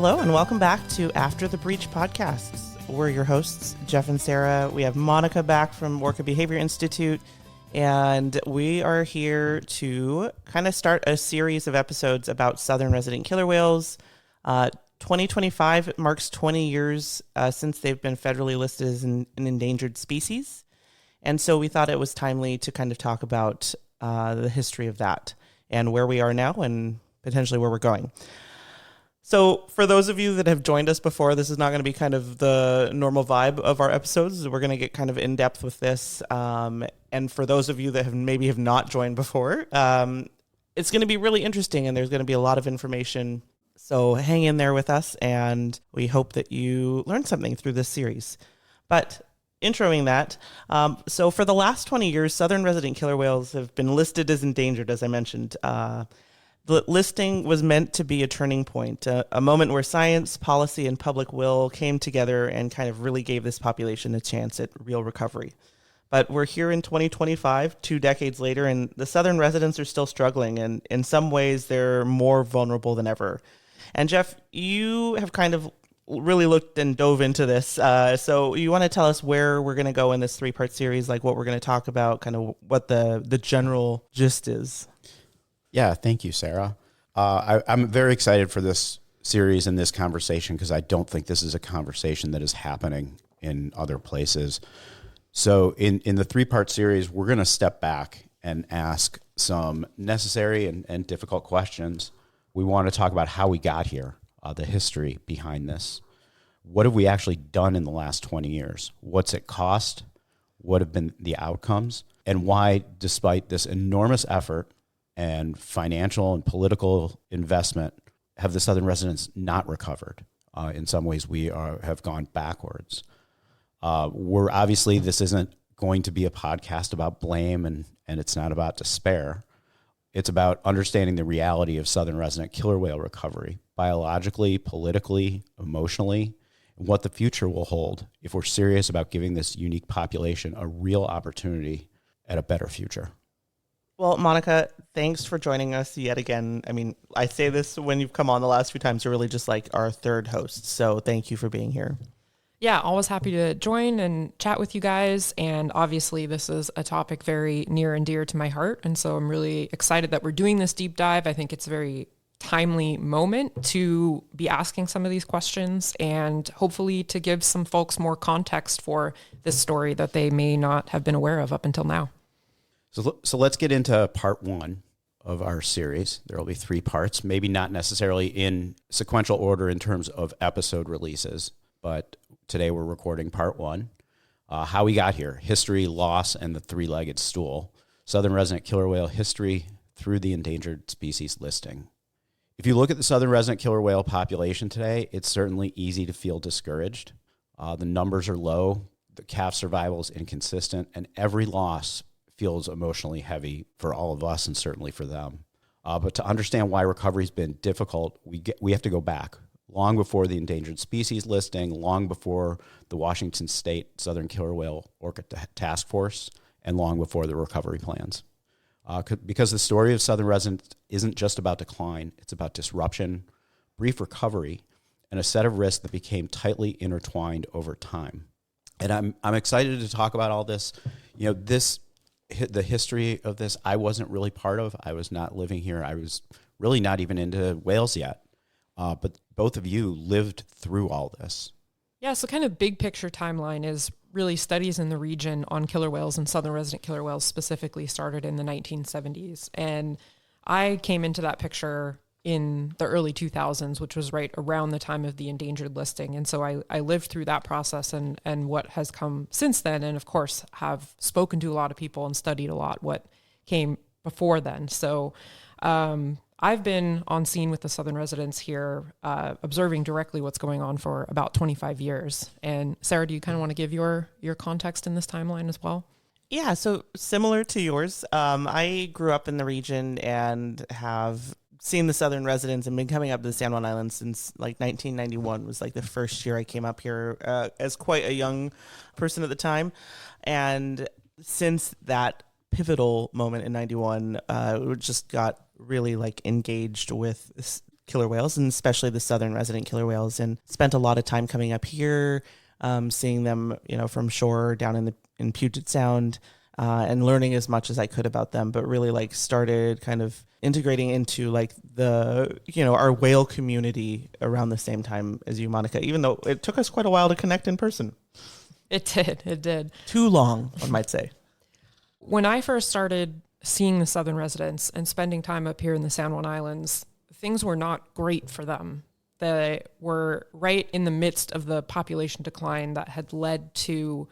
Hello and welcome back to After the Breach podcasts. We're your hosts, Jeff and Sarah. We have Monica back from Orca Behavior Institute, and we are here to kind of start a series of episodes about southern resident killer whales. 2025 marks 20 years since they've been federally listed as an endangered species, and so we thought it was timely to kind of talk about the history of that and where we are now and potentially where we're going. So for those of you that have joined us before, this is not going to be kind of the normal vibe of our episodes. We're going to get kind of in depth with this. And for those of you that have not joined before, it's going to be really interesting and there's going to be a lot of information. So hang in there with us and we hope that you learn something through this series. But introing that, so for the last 20 years, southern resident killer whales have been listed as endangered, as I mentioned. The listing was meant to be a turning point, a moment where science, policy, and public will came together and kind of really gave this population a chance at real recovery. But we're here in 2025, 2 decades later, and the southern residents are still struggling, and in some ways they're more vulnerable than ever. And Jeff, you have kind of really looked and dove into this, so you want to tell us where we're going to go in this 3-part series, like what we're going to talk about, kind of what the general gist is. Yeah, thank you, Sarah. I'm very excited for this series and this conversation because I don't think this is a conversation that is happening in other places. So in the 3-part series, we're going to step back and ask some necessary and difficult questions. We want to talk about how we got here, the history behind this. What have we actually done in the last 20 years? What's it cost? What have been the outcomes? And why, despite this enormous effort and financial and political investment, have the southern residents not recovered? In some ways, we have gone backwards. We're obviously, this isn't going to be a podcast about blame, and it's not about despair. It's about understanding the reality of southern resident killer whale recovery, biologically, politically, emotionally, and what the future will hold if we're serious about giving this unique population a real opportunity at a better future. Well, Monica, thanks for joining us yet again. I mean, I say this when you've come on the last few times, you're really just like our third host. So thank you for being here. Yeah, always happy to join and chat with you guys. And obviously, this is a topic very near and dear to my heart. And so I'm really excited that we're doing this deep dive. I think it's a very timely moment to be asking some of these questions and hopefully to give some folks more context for this story that they may not have been aware of up until now. So let's get into part 1 of our series. There will be 3 parts, maybe not necessarily in sequential order in terms of episode releases, but today we're recording part 1, how we got here, history, loss, and the 3-legged stool, southern resident killer whale history through the endangered species listing. If you look at the southern resident killer whale population today, it's certainly easy to feel discouraged. The numbers are low, the calf survival is inconsistent, and every loss feels emotionally heavy for all of us and certainly for them. But to understand why recovery's been difficult, we have to go back long before the endangered species listing, long before the Washington State Southern Killer Whale Orca Task Force, and long before the recovery plans. Because the story of southern residents isn't just about decline, it's about disruption, brief recovery, and a set of risks that became tightly intertwined over time. And I'm excited to talk about all this. You know, the history of this, I wasn't really part of. I was not living here. I was really not even into whales yet. But both of you lived through all this. Yeah, so kind of big picture timeline is really studies in the region on killer whales and southern resident killer whales specifically started in the 1970s. And I came into that picture in the early 2000s, which was right around the time of the endangered listing. And so I lived through that process and what has come since then. And of course, have spoken to a lot of people and studied a lot what came before then. So I've been on scene with the southern residents here, observing directly what's going on for about 25 years. And Sarah, do you kind of want to give your context in this timeline as well? Yeah, so similar to yours, I grew up in the region and have seen the southern residents and been coming up to the San Juan Islands since like 1991 was like the first year I came up here as quite a young person at the time. And since that pivotal moment in 91, we just got really like engaged with killer whales, and especially the southern resident killer whales, and spent a lot of time coming up here, seeing them, from shore down in Puget Sound, and learning as much as I could about them, but really like started kind of integrating into like our whale community around the same time as you, Monica, even though it took us quite a while to connect in person. It did. Too long, one might say. When I first started seeing the southern residents and spending time up here in the San Juan Islands, things were not great for them. They were right in the midst of the population decline that had led to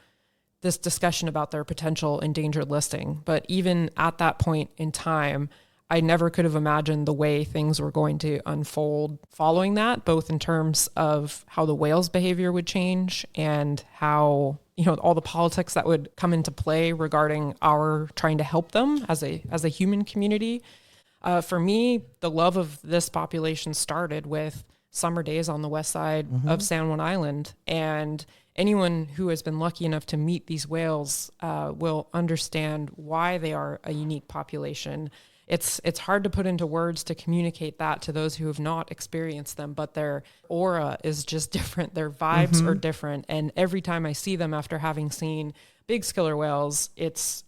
this discussion about their potential endangered listing. But even at that point in time, I never could have imagined the way things were going to unfold following that, both in terms of how the whales' behavior would change and how, all the politics that would come into play regarding our trying to help them as a human community. For me, the love of this population started with summer days on the west side of San Juan Island. And anyone who has been lucky enough to meet these whales will understand why they are a unique population. It's hard to put into words to communicate that to those who have not experienced them, but their aura is just different. Their vibes are different. And every time I see them after having seen big killer whales, it's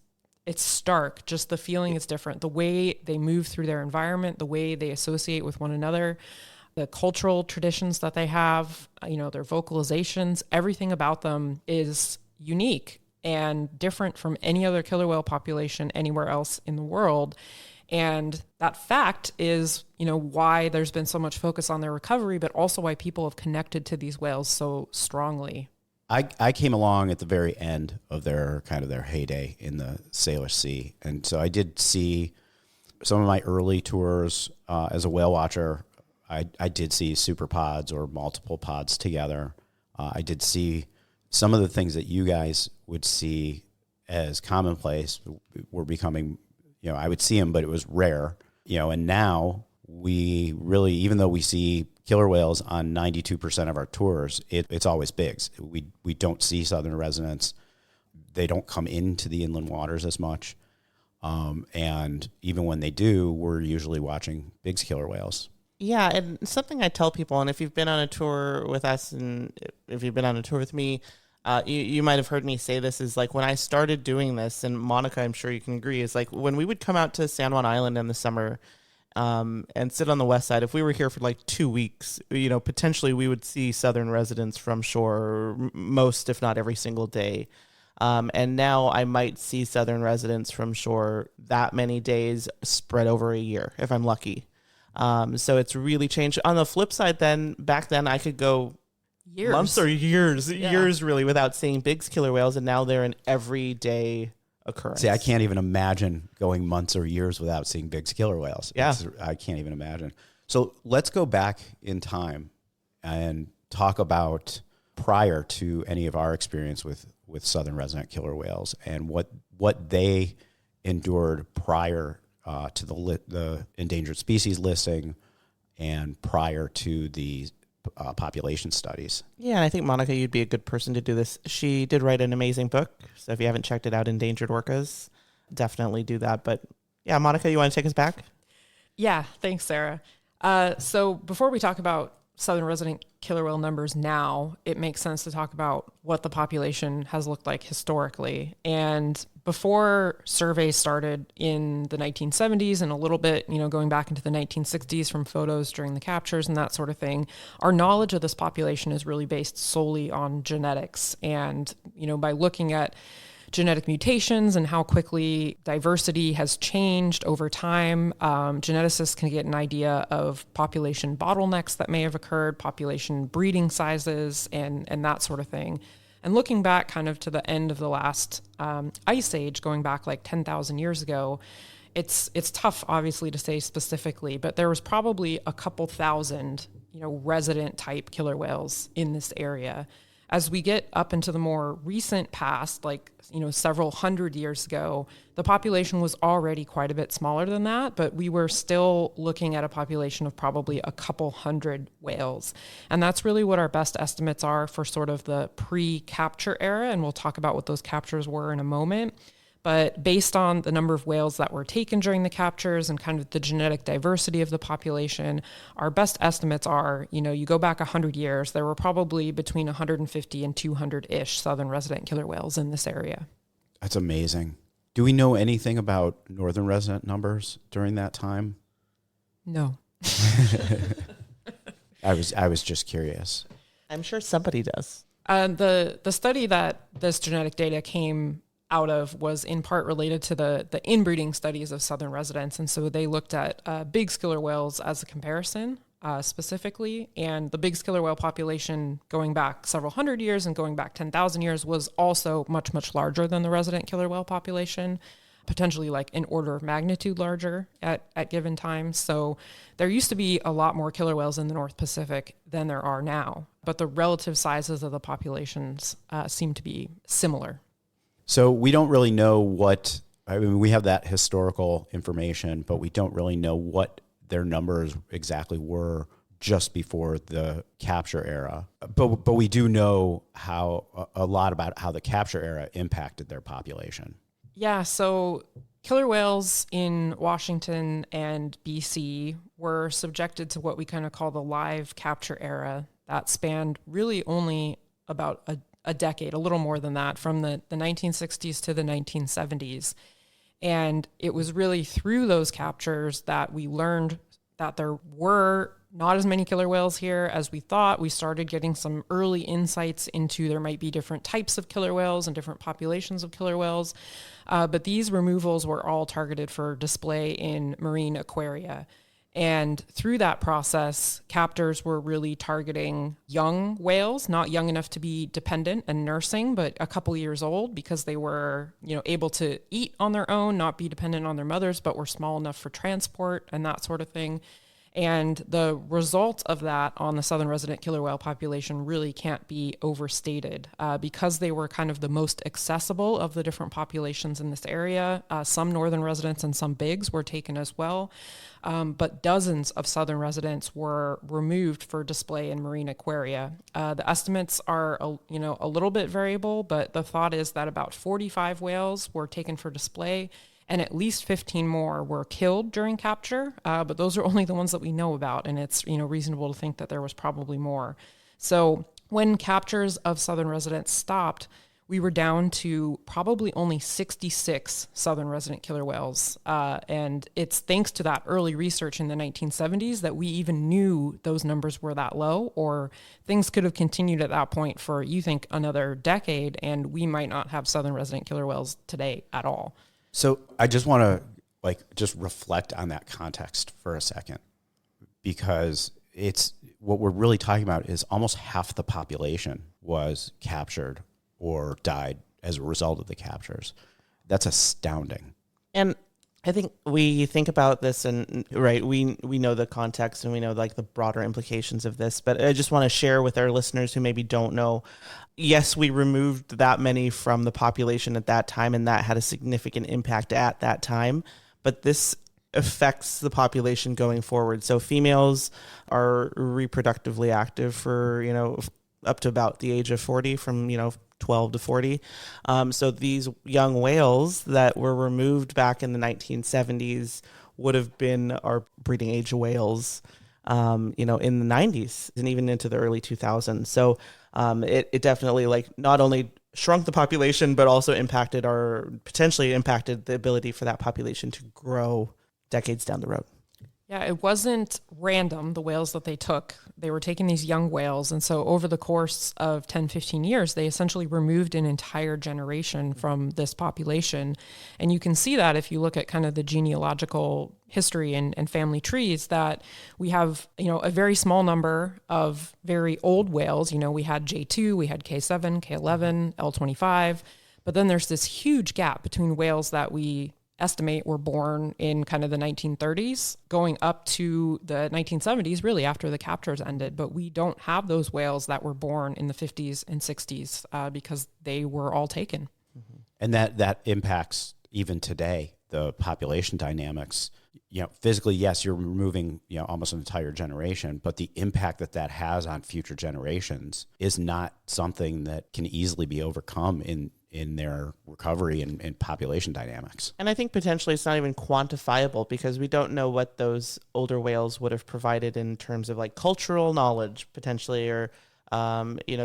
stark. Just the feeling is different. The way they move through their environment, the way they associate with one another, the cultural traditions that they have, their vocalizations, everything about them is unique and different from any other killer whale population anywhere else in the world. And that fact is, why there's been so much focus on their recovery, but also why people have connected to these whales so strongly. I came along at the very end of their heyday in the Salish Sea. And so I did see some of my early tours as a whale watcher. I did see super pods or multiple pods together. I did see some of the things that you guys would see as commonplace were becoming, I would see them, but it was rare, and now we really, even though we see killer whales on 92% of our tours, it's always bigs. We don't see southern residents. They don't come into the inland waters as much. And even when they do, we're usually watching bigs killer whales. Yeah, and something I tell people, and if you've been on a tour with us and if you've been on a tour with me, you might have heard me say this, is like when I started doing this, and Monica, I'm sure you can agree, is like when we would come out to San Juan Island in the summer and sit on the west side, if we were here for like 2 weeks, potentially we would see southern residents from shore most, if not every single day. And now I might see southern residents from shore that many days spread over a year if I'm lucky. So it's really changed. On the flip side, then back then I could go years, months or years really without seeing big killer whales, and now they're an everyday occurrence. See, I can't even imagine going months or years without seeing big killer whales. Yeah. I can't even imagine. So let's go back in time and talk about prior to any of our experience with southern resident killer whales and what they endured prior to the endangered species listing and prior to the population studies. Yeah, and I think, Monica, you'd be a good person to do this. She did write an amazing book, so if you haven't checked it out, Endangered Orcas, definitely do that. But yeah, Monica, you want to take us back? Yeah, thanks, Sarah. So before we talk about southern resident killer whale numbers now, it makes sense to talk about what the population has looked like historically. And before surveys started in the 1970s and a little bit, going back into the 1960s from photos during the captures and that sort of thing, our knowledge of this population is really based solely on genetics. And, by looking at genetic mutations and how quickly diversity has changed over time, geneticists can get an idea of population bottlenecks that may have occurred, population breeding sizes, and that sort of thing. And looking back kind of to the end of the last ice age, going back like 10,000 years ago, it's tough, obviously, to say specifically, but there was probably a couple thousand, resident type killer whales in this area. As we get up into the more recent past, like, several hundred years ago, the population was already quite a bit smaller than that, but we were still looking at a population of probably a couple hundred whales. And that's really what our best estimates are for sort of the pre-capture era, and we'll talk about what those captures were in a moment. But based on the number of whales that were taken during the captures and kind of the genetic diversity of the population, our best estimates are, you go back 100 years, there were probably between 150 and 200-ish southern resident killer whales in this area. That's amazing. Do we know anything about northern resident numbers during that time? No. I was just curious. I'm sure somebody does. The study that this genetic data came out of was in part related to the inbreeding studies of southern residents. And so they looked at big killer whales as a comparison specifically. And the big killer whale population going back several hundred years and going back 10,000 years was also much, much larger than the resident killer whale population, potentially like an order of magnitude larger at given times. So there used to be a lot more killer whales in the North Pacific than there are now, but the relative sizes of the populations seem to be similar. So we don't really know we have that historical information, but we don't really know what their numbers exactly were just before the capture era. But we do know a lot about how the capture era impacted their population. Yeah, so killer whales in Washington and BC were subjected to what we kind of call the live capture era. That spanned really only about a decade, a little more than that, from the 1960s to the 1970s. And it was really through those captures that we learned that there were not as many killer whales here as we thought. We started getting some early insights into there might be different types of killer whales and different populations of killer whales. But these removals were all targeted for display in marine aquaria. And through that process, captors were really targeting young whales, not young enough to be dependent and nursing, but a couple years old because they were, able to eat on their own, not be dependent on their mothers, but were small enough for transport and that sort of thing. And the result of that on the southern resident killer whale population really can't be overstated because they were kind of the most accessible of the different populations in this area. Some northern residents and some bigs were taken as well. But dozens of southern residents were removed for display in marine aquaria. The estimates are, a little bit variable, but the thought is that about 45 whales were taken for display and at least 15 more were killed during capture. But those are only the ones that we know about, and it's, reasonable to think that there was probably more. So when captures of southern residents stopped, we were down to probably only 66 southern resident killer whales. And it's thanks to that early research in the 1970s that we even knew those numbers were that low, or things could have continued at that point for, another decade, and we might not have southern resident killer whales today at all. So I just want to just reflect on that context for a second, because it's what we're really talking about is almost half the population was captured or died as a result of the captures. That's astounding. And I think we think about this and we know the context and we know the broader implications of this, but I just want to share with our listeners who maybe don't know. Yes, we removed that many from the population at that time, and that had a significant impact at that time, but this affects the population going forward. So females are reproductively active for, up to about the age of 40 from, 12 to 40. So these young whales that were removed back in the 1970s would have been our breeding age whales, in the 90s and even into the early 2000s. So it definitely not only shrunk the population, but also potentially impacted the ability for that population to grow decades down the road. Yeah, it wasn't random, the whales that they took. They were taking these young whales. And so over the course of 10, 15 years, they essentially removed an entire generation from this population. And you can see that if you look at kind of the genealogical history and family trees, that we have, a very small number of very old whales. We had J2, we had K7, K11, L25. But then there's this huge gap between whales that we estimate were born in kind of the 1930s going up to the 1970s, really after the captures ended. But we don't have those whales that were born in the 50s and 60s because they were all taken. And that impacts even today, the population dynamics. Physically, yes, you're removing, almost an entire generation, but the impact that has on future generations is not something that can easily be overcome in in their recovery and population dynamics. And I think potentially it's not even quantifiable because we don't know what those older whales would have provided in terms of like cultural knowledge potentially, or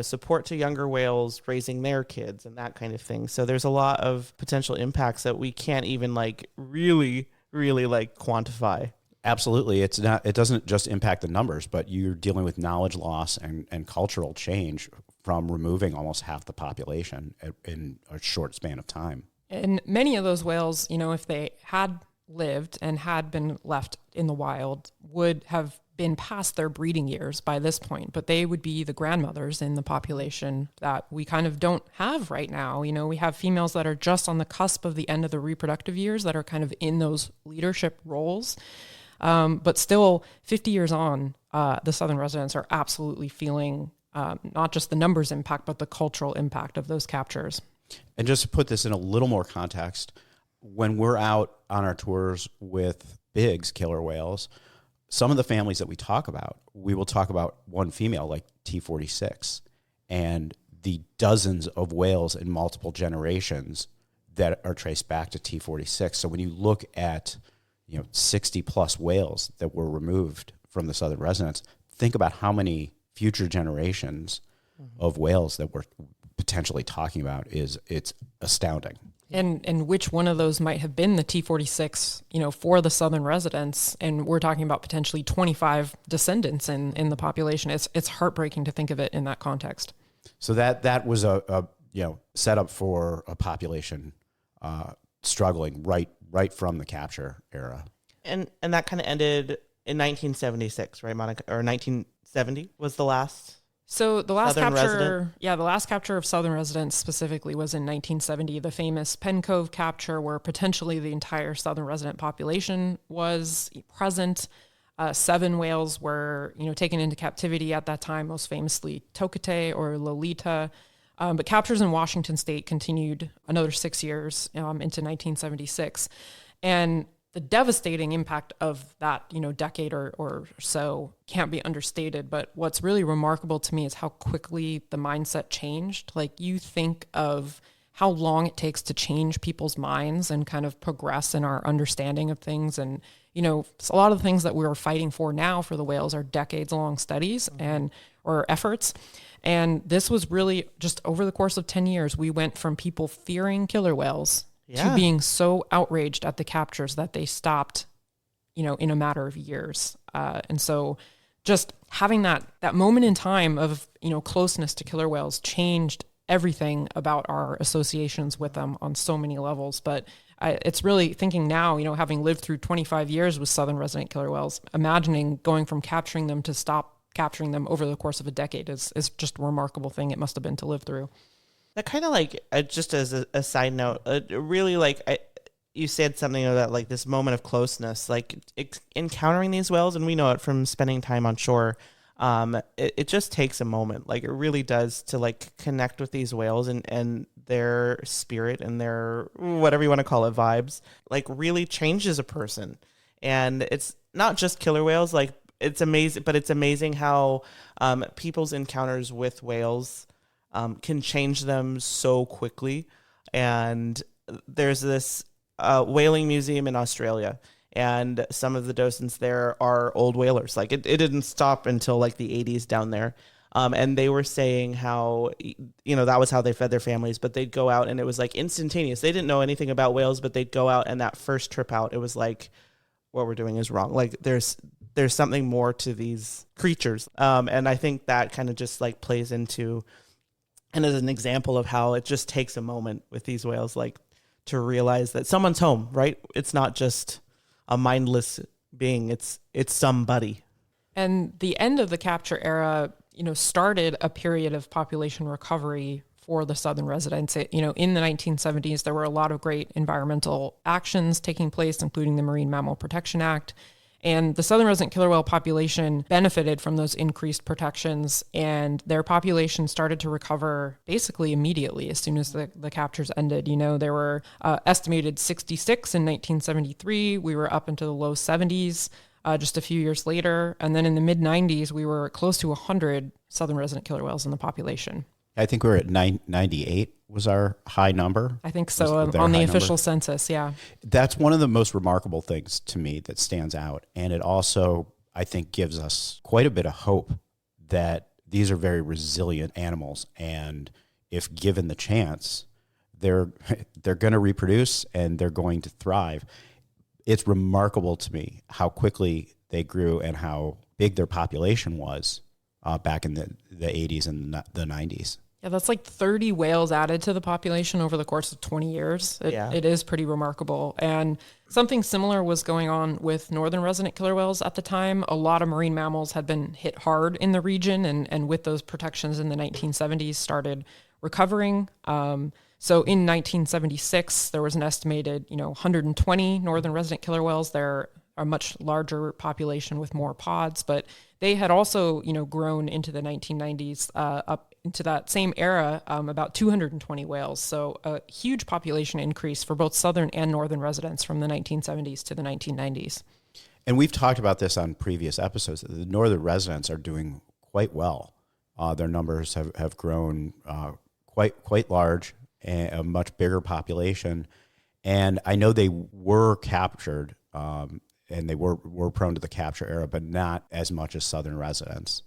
support to younger whales raising their kids and that kind of thing. So there's a lot of potential impacts that we can't even like really like quantify. Absolutely. It doesn't just impact the numbers, but you're dealing with knowledge loss and cultural change from removing almost half the population in a short span of time. And many of those whales, if they had lived and had been left in the wild, would have been past their breeding years by this point, but they would be the grandmothers in the population that we kind of don't have right now. We have females that are just on the cusp of the end of the reproductive years that are kind of in those leadership roles. But still 50 years on, the southern residents are absolutely feeling not just the numbers impact, but the cultural impact of those captures. And just to put this in a little more context, when we're out on our tours with Biggs killer whales, some of the families that we will talk about one female like T46 and the dozens of whales in multiple generations that are traced back to T46. So when you look at 60 plus whales that were removed from the southern residents, think about how many future generations of whales that we're potentially talking about. It's astounding. And which one of those might have been the T46, for the southern residents. And we're talking about potentially 25 descendants in the population. It's heartbreaking to think of it in that context. So that was a setup for a population struggling right from the capture era. And that kind of ended in 1976, right, Monica? Or 1970 was the last. So the last Southern capture, resident? the last capture of southern residents specifically was in 1970, the famous Pen Cove capture, where potentially the entire southern resident population was present. 7 whales were, taken into captivity at that time, most famously Tokate or Lolita. But captures in Washington state continued another 6 years into 1976. And the devastating impact of that, decade or so can't be understated. But what's really remarkable to me is how quickly the mindset changed. Like, you think of how long it takes to change people's minds and kind of progress in our understanding of things. And, a lot of the things that we're fighting for now for the whales are decades-long studies or efforts. And this was really just over the course of 10 years, we went from people fearing killer whales to being so outraged at the captures that they stopped, in a matter of years. And so just having that moment in time of, closeness to killer whales changed everything about our associations with them on so many levels. But it's really thinking now, having lived through 25 years with southern resident killer whales, imagining going from capturing them to stop capturing them over the course of a decade is just a remarkable thing it must have been to live through. That kind of like, just as a side note, really like, you said something about like this moment of closeness, like encountering these whales, and we know it from spending time on shore. It just takes a moment, like it really does, to like connect with these whales and their spirit and their, whatever you want to call it, vibes, like really changes a person. And it's not just killer whales, like it's amazing, but it's amazing how people's encounters with whales can change them so quickly. And there's this whaling museum in Australia, and some of the docents there are old whalers. Like it didn't stop until like the 80s down there. And they were saying how, that was how they fed their families, but they'd go out and it was like instantaneous. They didn't know anything about whales, but they'd go out, and that first trip out, it was like, what we're doing is wrong. Like there's something more to these creatures. And I think that kind of just like plays into, and as an example of how it just takes a moment with these whales, like to realize that someone's home, right? It's not just a mindless being. It's somebody. And the end of the capture era, started a period of population recovery for the southern residents. In the 1970s, there were a lot of great environmental actions taking place, including the Marine Mammal Protection Act. And the southern resident killer whale population benefited from those increased protections, and their population started to recover basically immediately as soon as the captures ended. There were estimated 66 in 1973. We were up into the low 70s just a few years later. And then in the mid 90s, we were close to 100 southern resident killer whales in the population. I think we were at 98 was our high number. I think so, Was their on the high official number. census, yeah. That's one of the most remarkable things to me that stands out. And it also, I think, gives us quite a bit of hope that these are very resilient animals. And if given the chance, they're going to reproduce and they're going to thrive. It's remarkable to me how quickly they grew and how big their population was back in the 80s and the 90s. Yeah, that's like 30 whales added to the population over the course of 20 years. It is pretty remarkable. And something similar was going on with northern resident killer whales at the time. A lot of marine mammals had been hit hard in the region, and with those protections in the 1970s started recovering. So in 1976, there was an estimated, 120 northern resident killer whales. They're a much larger population with more pods, but they had also, grown into the 1990s, up into that same era, about 220 whales. So a huge population increase for both southern and northern residents from the 1970s to the 1990s. And we've talked about this on previous episodes. The northern residents are doing quite well. Their numbers have grown quite large, and a much bigger population. And I know they were captured, and they were prone to the capture era, but not as much as southern residents.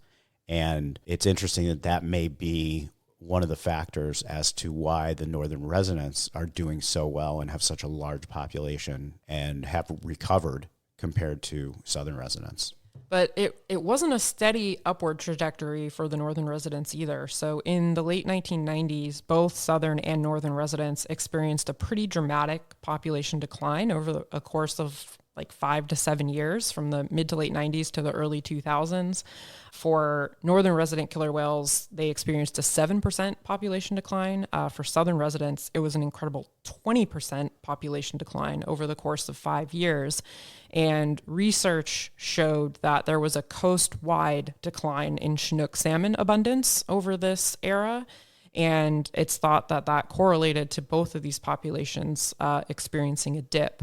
And it's interesting that may be one of the factors as to why the northern residents are doing so well and have such a large population and have recovered compared to southern residents. But it wasn't a steady upward trajectory for the northern residents either. So in the late 1990s, both southern and northern residents experienced a pretty dramatic population decline over a course of like 5 to 7 years, from the mid to late 90s to the early 2000s. For northern resident killer whales, they experienced a 7% population decline. For southern residents, it was an incredible 20% population decline over the course of 5 years. And research showed that there was a coast-wide decline in Chinook salmon abundance over this era. And it's thought that correlated to both of these populations experiencing a dip.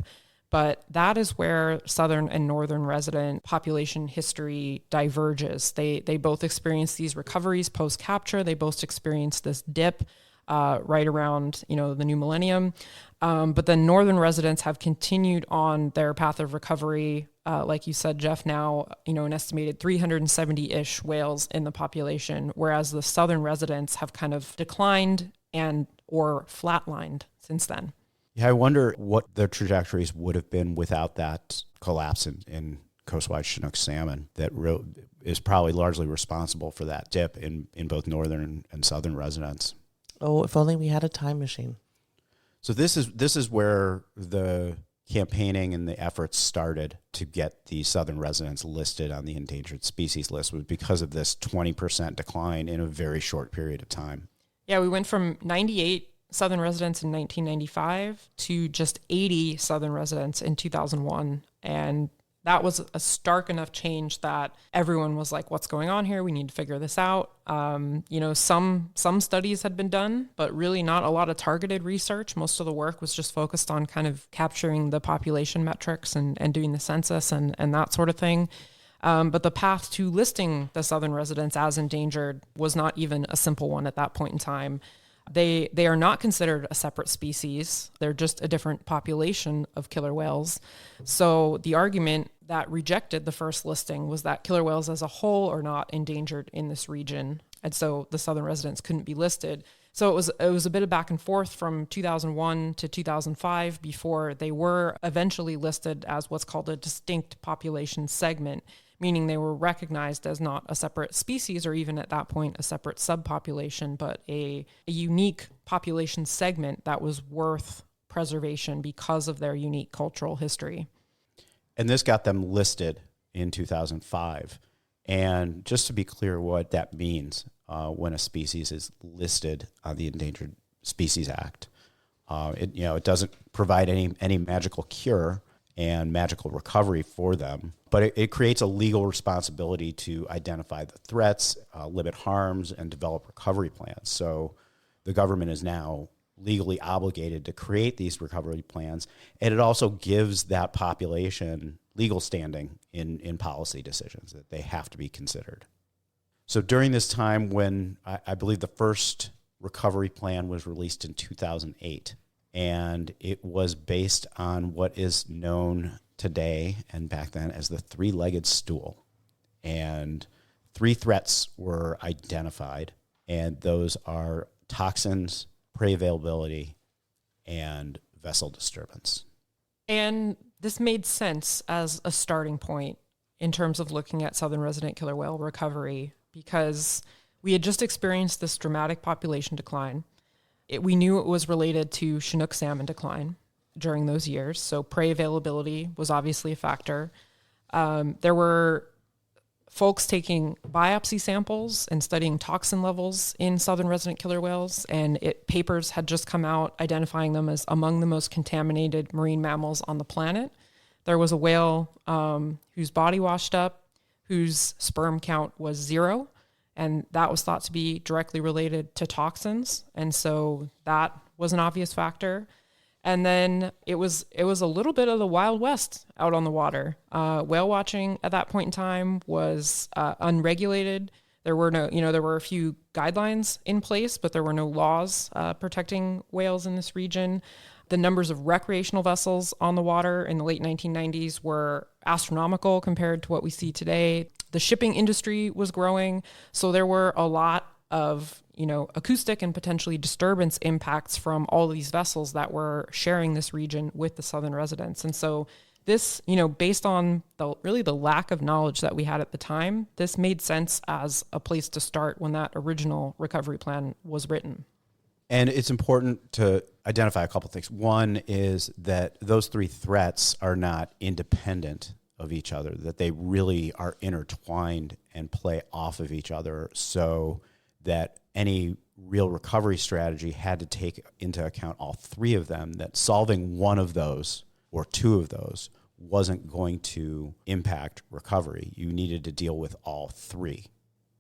But that is where southern and northern resident population history diverges. They both experience these recoveries post-capture. They both experience this dip right around the new millennium. But then northern residents have continued on their path of recovery. Like you said, Jeff, now, an estimated 370-ish whales in the population, whereas the southern residents have kind of declined or flatlined since then. Yeah, I wonder what the trajectories would have been without that collapse in coastwide Chinook salmon that is probably largely responsible for that dip in both northern and southern residents. Oh, if only we had a time machine. So this is where the campaigning and the efforts started to get the southern residents listed on the endangered species list, was because of this 20% decline in a very short period of time. Yeah, we went from 98 southern residents in 1995 to just 80 southern residents in 2001. And that was a stark enough change that everyone was like, what's going on here? We need to figure this out. Some studies had been done, but really not a lot of targeted research. Most of the work was just focused on kind of capturing the population metrics and doing the census and that sort of thing. But the path to listing the southern residents as endangered was not even a simple one at that point in time. They are not considered a separate species. They're just a different population of killer whales. So the argument that rejected the first listing was that killer whales as a whole are not endangered in this region. And so the southern residents couldn't be listed. So it was a bit of back and forth from 2001 to 2005 before they were eventually listed as what's called a distinct population segment, meaning they were recognized as not a separate species or even at that point a separate subpopulation, but a unique population segment that was worth preservation because of their unique cultural history. And this got them listed in 2005. And just to be clear what that means, when a species is listed on the Endangered Species Act, it doesn't provide any magical cure and magical recovery for them, but it creates a legal responsibility to identify the threats, limit harms, and develop recovery plans. So the government is now legally obligated to create these recovery plans, and it also gives that population legal standing in policy decisions that they have to be considered. So during this time when I believe the first recovery plan was released in 2008, and it was based on what is known today and back then as the three-legged stool. And 3 threats were identified, and those are toxins, prey availability, and vessel disturbance. And this made sense as a starting point in terms of looking at southern resident killer whale recovery, because we had just experienced this dramatic population decline. We knew it was related to Chinook salmon decline during those years, so prey availability was obviously a factor. There were folks taking biopsy samples and studying toxin levels in southern resident killer whales, and papers had just come out identifying them as among the most contaminated marine mammals on the planet. There was a whale whose body washed up, whose sperm count was 0, and that was thought to be directly related to toxins, and so that was an obvious factor. And then it was a little bit of the Wild West out on the water. Whale watching at that point in time was unregulated. There were there were a few guidelines in place, but there were no laws protecting whales in this region. The numbers of recreational vessels on the water in the late 1990s were astronomical compared to what we see today. The shipping industry was growing, so there were a lot of acoustic and potentially disturbance impacts from all of these vessels that were sharing this region with the southern residents. And so this, based on the lack of knowledge that we had at the time, this made sense as a place to start when that original recovery plan was written. And it's important to identify a couple things. One is that those 3 threats are not independent of each other, that they really are intertwined and play off of each other, so that any real recovery strategy had to take into account all 3 of them, that solving one of those or 2 of those wasn't going to impact recovery. You needed to deal with all 3.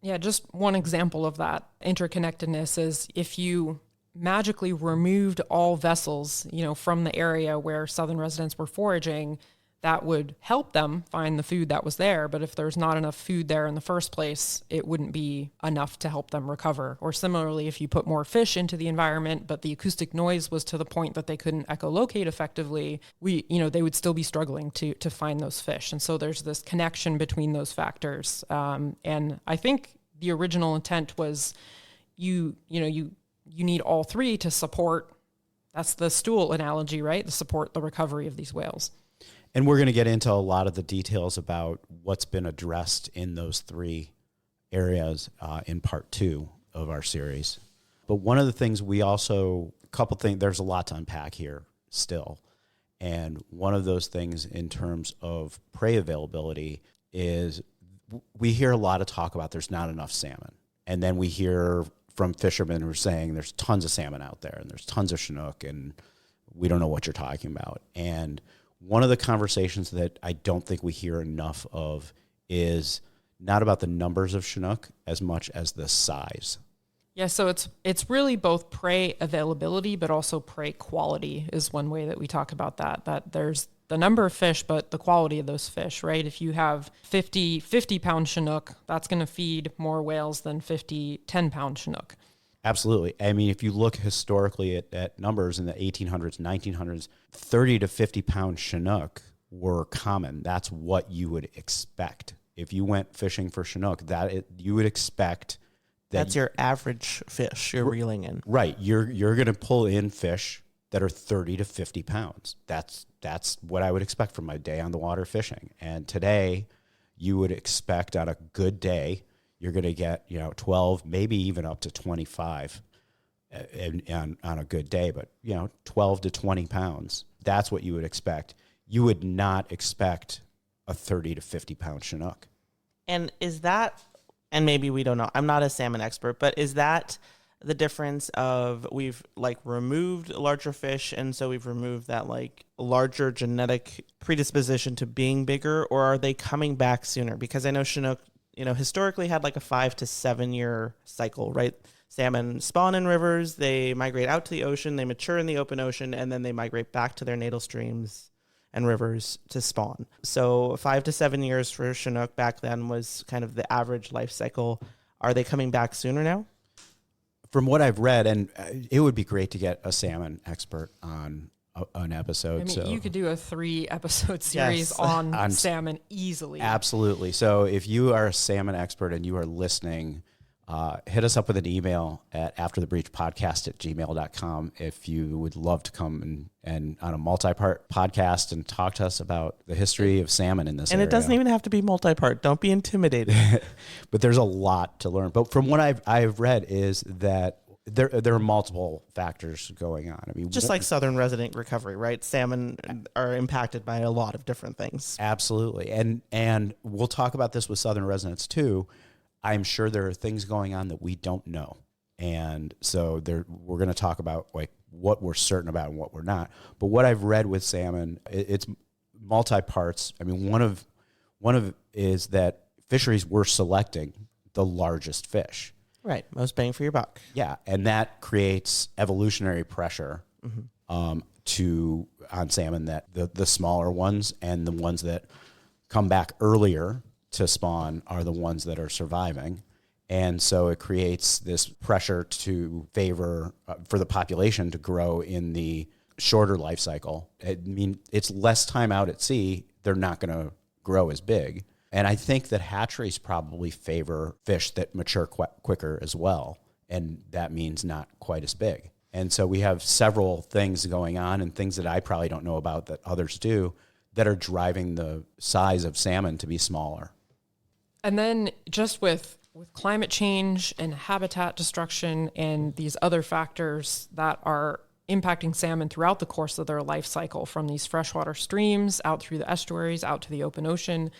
Yeah, just one example of that interconnectedness is if you magically removed all vessels, from the area where southern residents were foraging, that would help them find the food that was there. But if there's not enough food there in the first place, it wouldn't be enough to help them recover. Or similarly, if you put more fish into the environment, but the acoustic noise was to the point that they couldn't echolocate effectively, they would still be struggling to find those fish. And so there's this connection between those factors. And I think the original intent was you need all 3 to support, that's the stool analogy, right? To support the recovery of these whales. And we're going to get into a lot of the details about what's been addressed in those 3 areas in part 2 of our series. But one of the things there's a lot to unpack here still. And one of those things in terms of prey availability is we hear a lot of talk about there's not enough salmon. And then we hear from fishermen who are saying there's tons of salmon out there and there's tons of Chinook and we don't know what you're talking about. And one of the conversations that I don't think we hear enough of is not about the numbers of Chinook as much as the size. Yeah, so it's really both prey availability, but also prey quality is one way that we talk about that. That there's the number of fish, but the quality of those fish, right? If you have 50 pound Chinook, that's going to feed more whales than 50 10-pound Chinook. Absolutely. I mean, if you look historically at numbers in the 1800s, 1900s, 30 to 50 pound Chinook were common. That's what you would expect. If you went fishing for Chinook, you would expect that. That's your average fish you're reeling in. Right. You're going to pull in fish that are 30 to 50 pounds. That's what I would expect from my day on the water fishing. And today, you would expect on a good day, you're going to get 12, maybe even up to 25 on a good day, but 12 to 20 pounds. That's what you would expect. You would not expect a 30 to 50 pound Chinook. And is that, and maybe we don't know, I'm not a salmon expert, but is that the difference of we've removed larger fish and so we've removed that larger genetic predisposition to being bigger, or are they coming back sooner? Because I know Chinook historically had a 5 to 7 year cycle, right? Salmon spawn in rivers, they migrate out to the ocean, they mature in the open ocean, and then they migrate back to their natal streams and rivers to spawn. So 5 to 7 years for Chinook back then was kind of the average life cycle. Are they coming back sooner now? From what I've read, and it would be great to get a salmon expert on an episode. I mean, so you could do a 3-episode series Yes. on salmon easily. Absolutely. So if you are a salmon expert and you are listening, hit us up with an email at afterthebreachpodcast@gmail.com if you would love to come and on a multi-part podcast and talk to us about the history of salmon in this And area. it doesn't even have to be multi-part. Don't be intimidated. But there's a lot to learn. But from what I've read is that there are multiple factors going on. I mean, Just like southern resident recovery, right? Salmon are impacted by a lot of different things. absolutely, and we'll talk about this with southern residents too. I'm sure there are things going on that we don't know, and so we're going to talk about like what we're certain about and what we're not. But what I've read with salmon, it's multi parts. I mean, one of is that fisheries were selecting the largest fish. Right. Most bang for your buck. Yeah, and that creates evolutionary pressure on salmon, that the smaller ones and the ones that come back earlier to spawn are the ones that are surviving. And so it creates this pressure to favor for the population to grow in the shorter life cycle. I mean, it's less time out at sea. They're not going to grow as big. And I think that hatcheries probably favor fish that mature quicker as well. And that means not quite as big. And so we have several things going on and things that I probably don't know about that others do that are driving the size of salmon to be smaller. And then just with climate change and habitat destruction and these other factors that are impacting salmon throughout the course of their life cycle, from these freshwater streams out through the estuaries, out to the open ocean.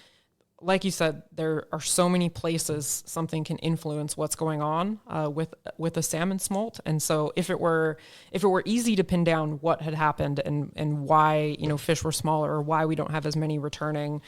Like you said, there are so many places something can influence what's going on with a salmon smolt. And so if it were easy to pin down what had happened and why, fish were smaller or why we don't have as many returning,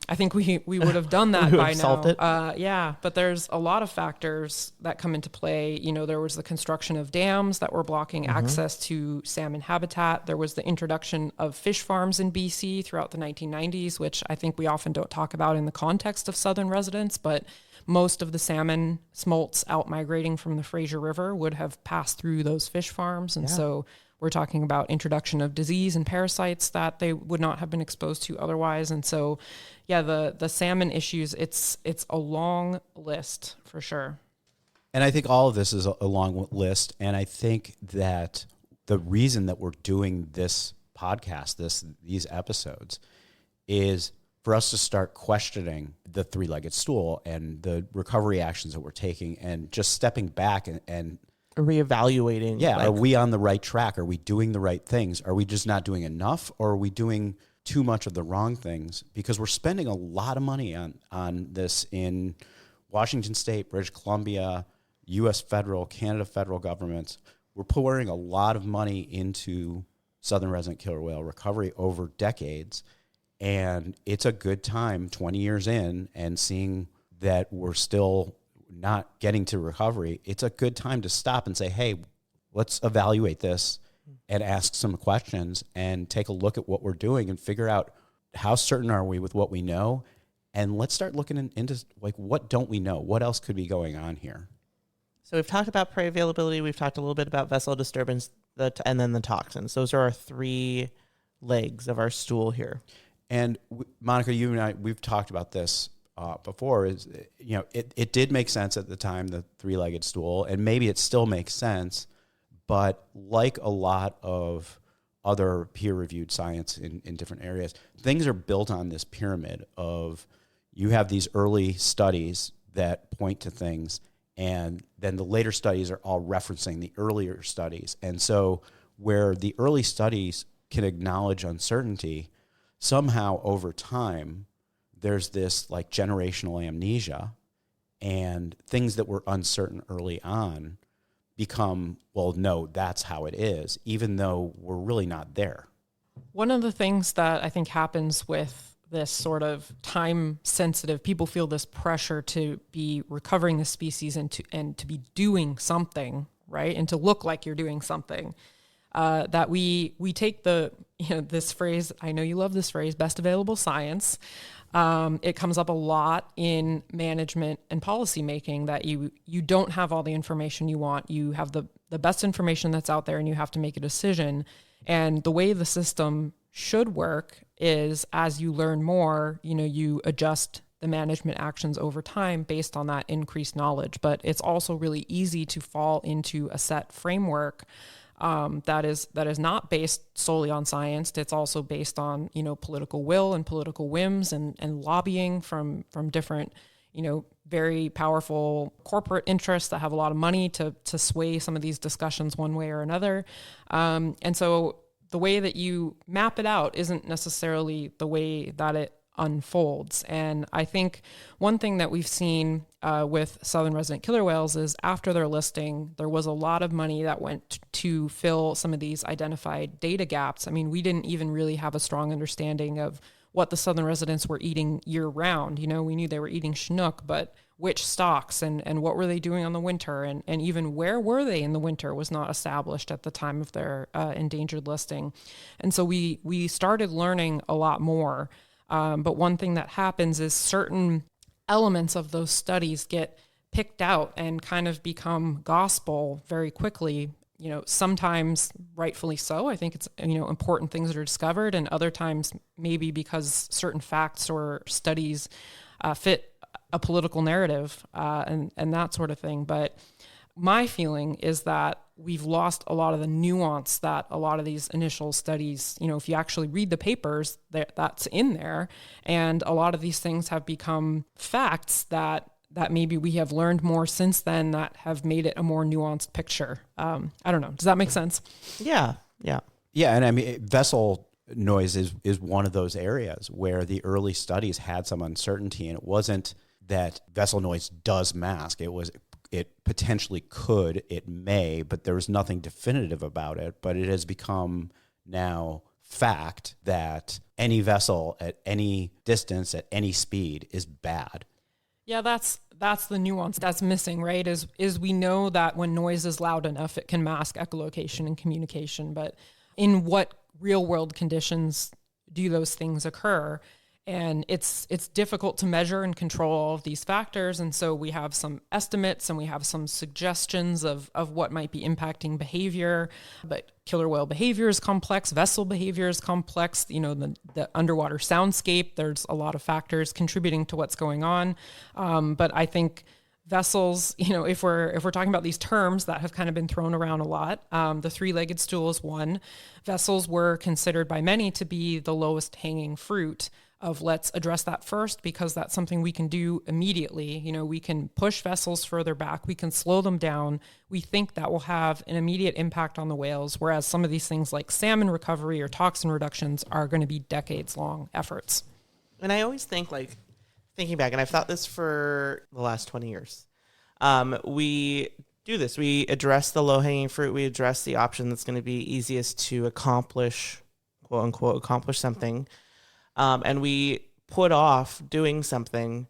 I think we would have done that by now. Yeah, but there's a lot of factors that come into play. There was the construction of dams that were blocking access to salmon habitat. There was the introduction of fish farms in BC throughout the 1990s, which I think we often don't talk about in the context of southern residents, but most of the salmon smolts out migrating from the Fraser River would have passed through those fish farms. And so we're talking about introduction of disease and parasites that they would not have been exposed to otherwise. And so, yeah, the salmon issues, it's a long list for sure. And I think all of this is a long list. And I think that the reason that we're doing this podcast, these episodes, is for us to start questioning the three-legged stool and the recovery actions that we're taking and just stepping back and reevaluating. Yeah, are we on the right track? Are we doing the right things? Are we just not doing enough? Or are we doing too much of the wrong things? Because we're spending a lot of money on this in Washington State, British Columbia, U.S. federal, Canada federal governments. We're pouring a lot of money into southern resident killer whale recovery over decades. And it's a good time 20 years in and seeing that we're still not getting to recovery. It's a good time to stop and say, hey, let's evaluate this and ask some questions and take a look at what we're doing and figure out how certain are we with what we know. And let's start looking into like, what don't we know? What else could be going on here? So we've talked about prey availability. We've talked a little bit about vessel disturbance, and then the toxins. Those are our three legs of our stool here. And Monica, you and I, we've talked about this before. It did make sense at the time, the three-legged stool, and maybe it still makes sense. But like a lot of other peer-reviewed science in different areas, things are built on this pyramid of you have these early studies that point to things, and then the later studies are all referencing the earlier studies. And so where the early studies can acknowledge uncertainty, somehow over time, there's this like generational amnesia, and things that were uncertain early on become, well, no, that's how it is, even though we're really not there. One of the things that I think happens with this sort of time sensitive, people feel this pressure to be recovering the species and to be doing something, right? And to look like you're doing something. That we take this phrase, I know you love this phrase, best available science, It comes up a lot in management and policy making that you don't have all the information you want. You have the best information that's out there and you have to make a decision. And the way the system should work is as you learn more, you adjust the management actions over time based on that increased knowledge. But it's also really easy to fall into a set framework that is not based solely on science. It's also based on, political will and political whims and lobbying from different, very powerful corporate interests that have a lot of money to sway some of these discussions one way or another. And so the way that you map it out isn't necessarily the way that it unfolds. And I think one thing that we've seen with southern resident killer whales is after their listing, there was a lot of money that went to fill some of these identified data gaps. I mean, we didn't even really have a strong understanding of what the southern residents were eating year round. We knew they were eating Chinook, but which stocks and what were they doing on the winter and even where were they in the winter was not established at the time of their endangered listing. And so we started learning a lot more. But one thing that happens is certain elements of those studies get picked out and kind of become gospel very quickly. Sometimes rightfully so. I think it's, important things that are discovered, and other times maybe because certain facts or studies fit a political narrative and that sort of thing. But my feeling is that we've lost a lot of the nuance that a lot of these initial studies, if you actually read the papers, that's in there. And a lot of these things have become facts that maybe we have learned more since then that have made it a more nuanced picture. I don't know. Does that make sense? Yeah. Yeah, and I mean, vessel noise is one of those areas where the early studies had some uncertainty, and it wasn't that vessel noise does mask. It potentially could, it may, but there was nothing definitive about it. But it has become now fact that any vessel at any distance, at any speed is bad. Yeah, that's the nuance that's missing, right? Is we know that when noise is loud enough, it can mask echolocation and communication. But in what real world conditions do those things occur? And it's difficult to measure and control all of these factors. And so we have some estimates and we have some suggestions of what might be impacting behavior. But killer whale behavior is complex. Vessel behavior is complex. The underwater soundscape, there's a lot of factors contributing to what's going on. But I think vessels, if we're talking about these terms that have kind of been thrown around a lot, the three-legged stool is one. Vessels were considered by many to be the lowest hanging fruit of let's address that first because that's something we can do immediately. We can push vessels further back. We can slow them down. We think that will have an immediate impact on the whales, whereas some of these things like salmon recovery or toxin reductions are going to be decades-long efforts. And I always think, thinking back, and I've thought this for the last 20 years, we do this. We address the low-hanging fruit. We address the option that's going to be easiest to accomplish, quote-unquote, accomplish something. And we put off doing something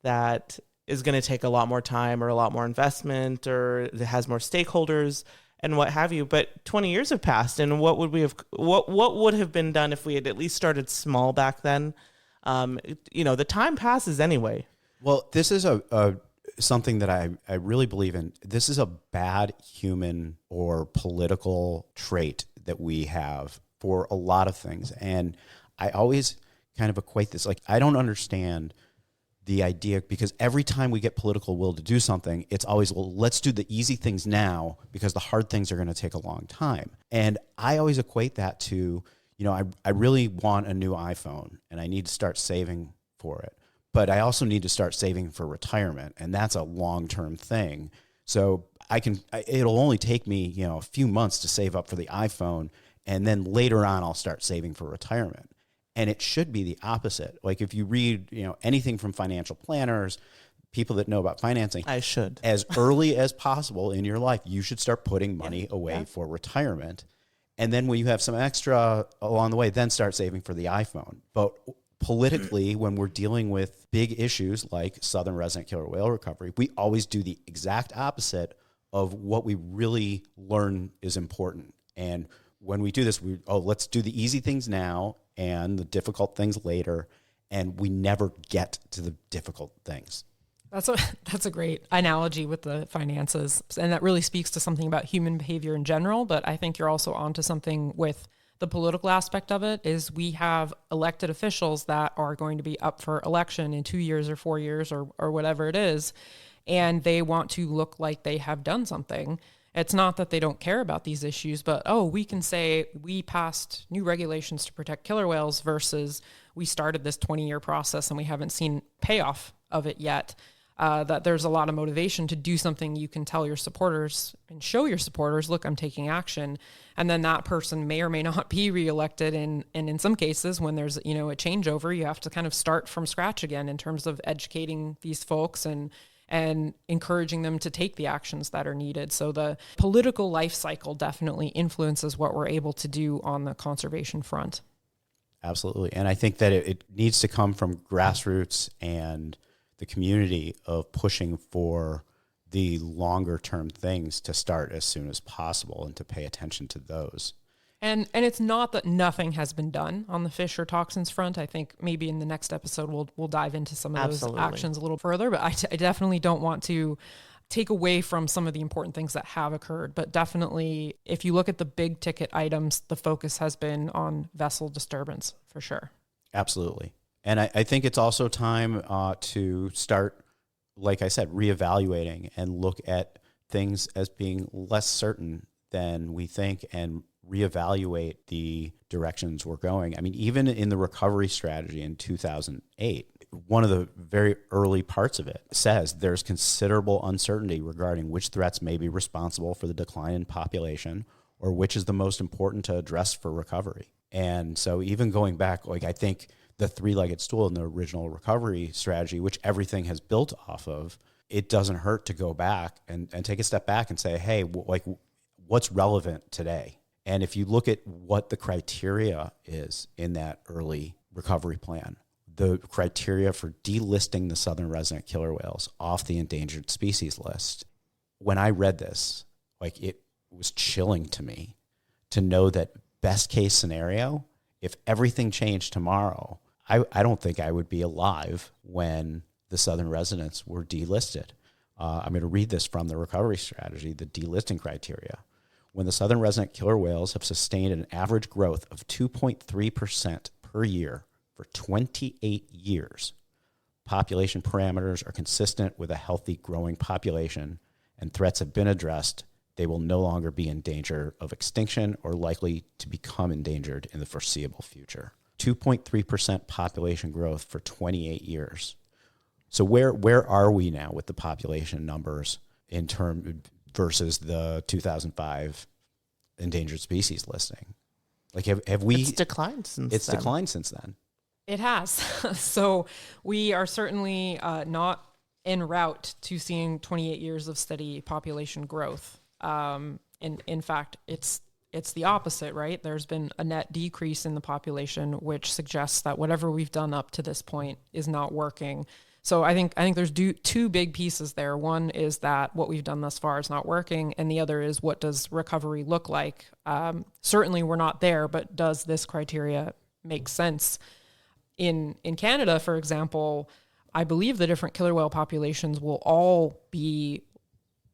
that is going to take a lot more time or a lot more investment or that has more stakeholders and what have you. But 20 years have passed, and what would have been done if we had at least started small back then? The time passes anyway. Well, this is something that I really believe in. This is a bad human or political trait that we have for a lot of things. And I always kind of equate this. I don't understand the idea because every time we get political will to do something, it's always, well, let's do the easy things now because the hard things are going to take a long time. And I always equate that to, I really want a new iPhone and I need to start saving for it. But I also need to start saving for retirement, and that's a long-term thing. So it'll only take me, a few months to save up for the iPhone, and then later on I'll start saving for retirement. And it should be the opposite. If you read, anything from financial planners, people that know about financing, I should. As early as possible in your life, you should start putting money away for retirement. And then when you have some extra along the way, then start saving for the iPhone. But politically, when we're dealing with big issues like southern resident killer whale recovery, we always do the exact opposite of what we really learn is important. And when we do this, let's do the easy things now and the difficult things later. and we never get to the difficult things. That's a great analogy with the finances. And that really speaks to something about human behavior in general. But I think you're also onto something with the political aspect of it. Is we have elected officials that are going to be up for election in 2 years or 4 years or whatever it is. And they want to look like they have done something. It's not that they don't care about these issues, but, we can say we passed new regulations to protect killer whales versus we started this 20-year process and we haven't seen payoff of it yet. That there's a lot of motivation to do something you can tell your supporters and show your supporters, look, I'm taking action. And then that person may or may not be reelected. And in some cases, when there's, a changeover, you have to kind of start from scratch again in terms of educating these folks and encouraging them to take the actions that are needed. So the political life cycle definitely influences what we're able to do on the conservation front. Absolutely. And I think that it needs to come from grassroots and the community of pushing for the longer term things to start as soon as possible and to pay attention to those. And it's not that nothing has been done on the fish or toxins front. I think maybe in the next episode we'll dive into some of those actions a little further. But I definitely don't want to take away from some of the important things that have occurred. But definitely, if you look at the big ticket items, the focus has been on vessel disturbance for sure. Absolutely. And I think it's also time to start, like I said, reevaluating and look at things as being less certain than we think and reevaluate the directions we're going. I mean, even in the recovery strategy in 2008, one of the very early parts of it says there's considerable uncertainty regarding which threats may be responsible for the decline in population or which is the most important to address for recovery. And so even going back, I think the three-legged stool in the original recovery strategy, which everything has built off of, it doesn't hurt to go back and take a step back and say, hey, what's relevant today? And if you look at what the criteria is in that early recovery plan, the criteria for delisting the southern resident killer whales off the endangered species list, when I read this, it was chilling to me to know that best case scenario, if everything changed tomorrow, I don't think I would be alive when the southern residents were delisted. I'm going to read this from the recovery strategy, the delisting criteria. When the southern resident killer whales have sustained an average growth of 2.3% per year for 28 years, population parameters are consistent with a healthy growing population and threats have been addressed, they will no longer be in danger of extinction or likely to become endangered in the foreseeable future. 2.3% population growth for 28 years. So where are we now with the population numbers in term versus the 2005 endangered species listing? Have we? It's declined since then. It's declined since then. It has. So we are certainly not en route to seeing 28 years of steady population growth. In fact, it's the opposite, right? There's been a net decrease in the population, which suggests that whatever we've done up to this point is not working. So I think there's two big pieces there. One is that what we've done thus far is not working, and the other is what does recovery look like? Certainly we're not there, but does this criteria make sense? In Canada, for example, I believe the different killer whale populations will all be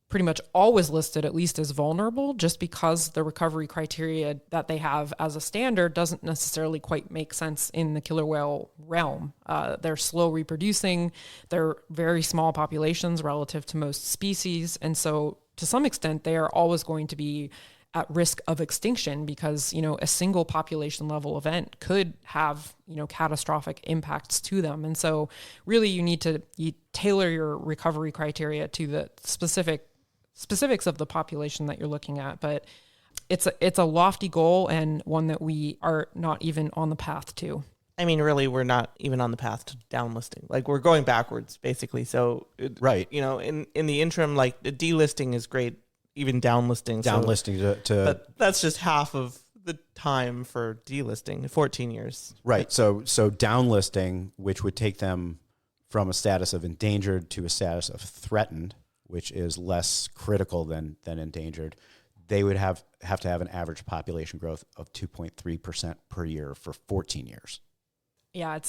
pretty much always listed at least as vulnerable, just because the recovery criteria that they have as a standard doesn't necessarily quite make sense in the killer whale realm. They're slow reproducing, they're very small populations relative to most species, and so to some extent they are always going to be at risk of extinction because, a single population level event could have, catastrophic impacts to them. And so really you tailor your recovery criteria to the specifics of the population that you're looking at. But it's a lofty goal and one that we are not even on the path to. I mean, really, we're not even on the path to downlisting. We're going backwards, basically. So, right. In the interim, delisting is great. Even downlisting. Downlisting to but that's just half of the time for delisting, 14 years. Right. So downlisting, which would take them from a status of endangered to a status of threatened, which is less critical than endangered, they would have to have an average population growth of 2.3% per year for 14 years. Yeah,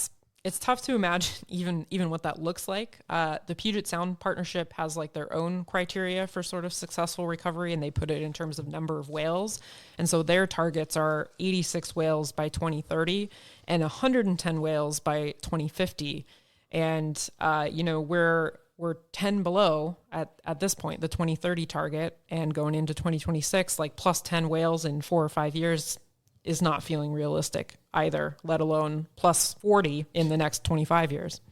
It's tough to imagine even what that looks like. The Puget Sound Partnership has like their own criteria for sort of successful recovery, and they put it in terms of number of whales. And so their targets are 86 whales by 2030 and 110 whales by 2050. And we're 10 below at this point, the 2030 target, and going into 2026, like plus 10 whales in 4 or 5 years is not feeling realistic either, let alone plus 40 in the next 25 years.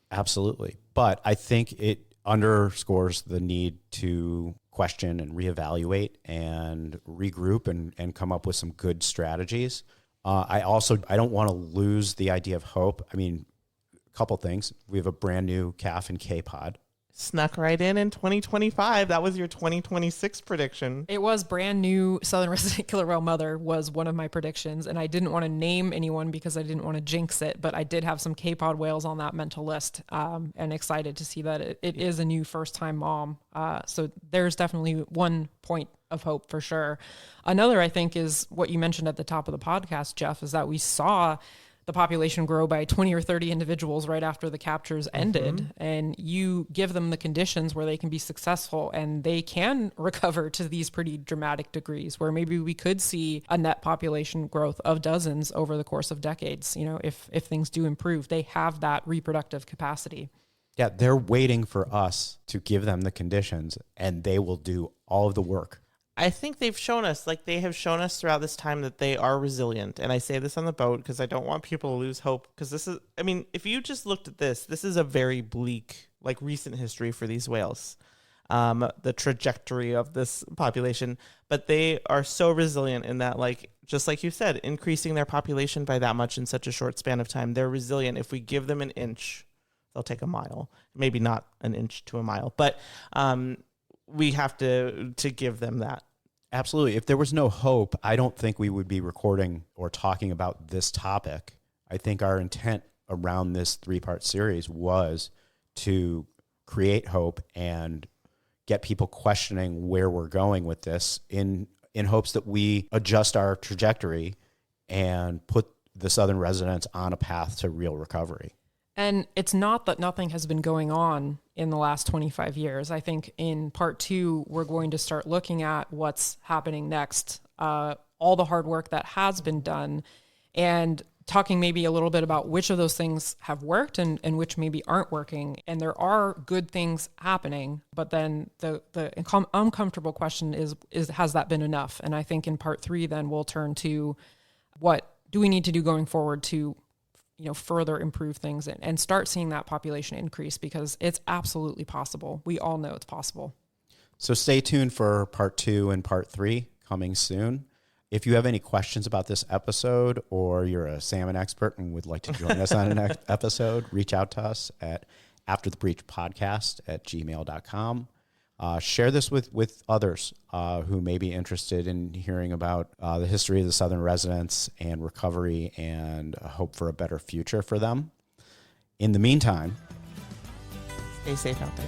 Absolutely. But I think it underscores the need to question and reevaluate and regroup and come up with some good strategies. I don't want to lose the idea of hope. I mean, a couple things. We have a brand new calf and K-pod. Snuck right in 2025. That was your 2026 prediction. It was brand new. Southern resident killer whale mother was one of my predictions, and I didn't want to name anyone because I didn't want to jinx it, but I did have some K-pod whales on that mental list, and excited to see that it is a new first-time mom. So there's definitely one point of hope for sure. Another, I think, is what you mentioned at the top of the podcast, Jeff, is that we saw the population grow by 20 or 30 individuals right after the captures ended, and you give them the conditions where they can be successful and they can recover to these pretty dramatic degrees where maybe we could see a net population growth of dozens over the course of decades. If things do improve, they have that reproductive capacity. Yeah, they're waiting for us to give them the conditions, and they will do all of the work. I think they have shown us throughout this time that they are resilient. And I say this on the boat because I don't want people to lose hope. Because if you just looked at this is a very bleak, recent history for these whales, the trajectory of this population. But they are so resilient in that, just like you said, increasing their population by that much in such a short span of time. They're resilient. If we give them an inch, they'll take a mile. Maybe not an inch to a mile, but we have to give them that. Absolutely. If there was no hope, I don't think we would be recording or talking about this topic. I think our intent around this 3-part series was to create hope and get people questioning where we're going with this in hopes that we adjust our trajectory and put the Southern residents on a path to real recovery. And it's not that nothing has been going on in the last 25 years. I think in part 2, we're going to start looking at what's happening next, all the hard work that has been done, and talking maybe a little bit about which of those things have worked and which maybe aren't working. And there are good things happening, but then the uncomfortable question is has that been enough? And I think in part 3, then we'll turn to what do we need to do going forward to further improve things and start seeing that population increase, because it's absolutely possible. We all know it's possible. So stay tuned for part 2 and part 3 coming soon. If you have any questions about this episode, or you're a salmon expert and would like to join us on an episode, reach out to us at afterthebreachpodcast@gmail.com. Share this with others who may be interested in hearing about the history of the Southern residents and recovery and hope for a better future for them. In the meantime, stay safe out there.